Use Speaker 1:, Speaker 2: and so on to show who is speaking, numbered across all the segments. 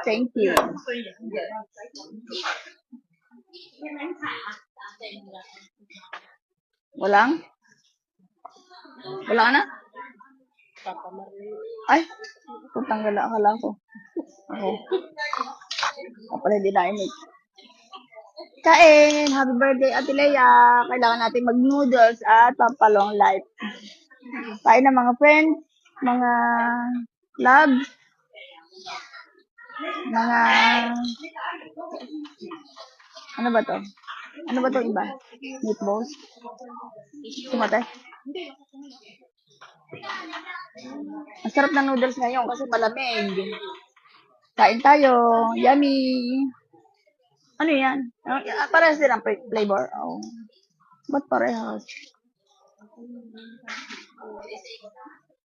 Speaker 1: Thank you. Walang? Wala na? Ay, putang gala akala ko. Ako. Kapala hindi na imig. Kain! Happy birthday, Ate Lea! Kailangan natin mag-noodles at papalong life. Kain na mga friends, mga loves, mga... Ano ba to? Ano ba to iba? Meatballs? Tumatay? Ang sarap ng noodles ngayon kasi malamig. Kain tayo. Yummy! Ano yan? Parehas din ang flavor. Oh. Ba't parehas?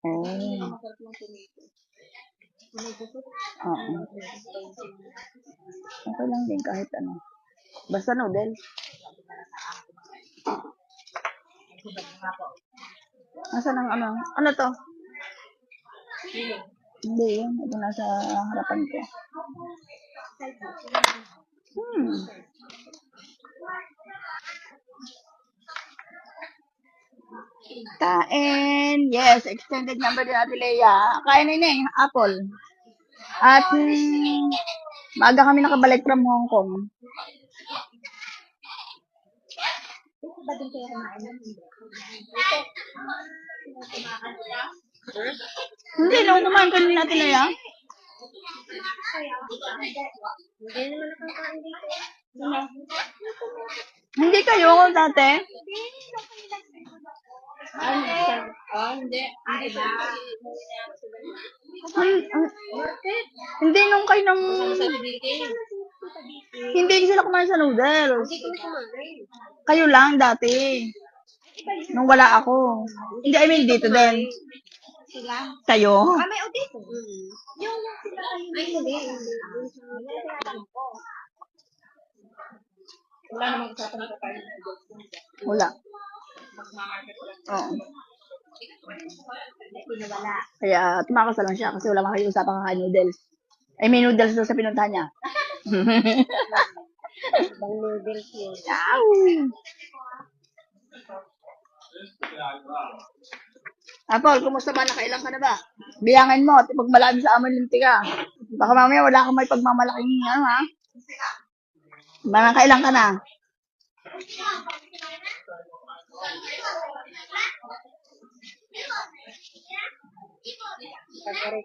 Speaker 1: Oh. Oo. Okay lang din kahit ano. Basta noodles. Nasaan ang ano? Ano to? Hindi yun. Ito nasa harapan ko. Kain. Yes, extended number din natin Leia. Kain na yun apple. At maaga kami nakabalik from Hong Kong. Hindi, nung kumain ka natin Leia. Hindi kayo dati? Hindi nung kayo nang... Hindi sila kumain sa noodles. Kayo lang dati. Nung wala ako. Hindi, I mean dito din. Kayo? May dito. Yung sila kayo. Wala namang usapan na tayo. Wala. Oo. Kaya tumakas na lang siya kasi wala makiusapan kakain noodles. Ay, may noodles doon sa pinuntahan niya. Bang noodles yun. Ow! Apol, kumusta ba? Nakailang ka na ba? Biyangan mo, at pag malami sa amin linti ka. Baka mamaya wala kang may pagmamalaking ano ha? Mga kailang ka na? Pagkaroon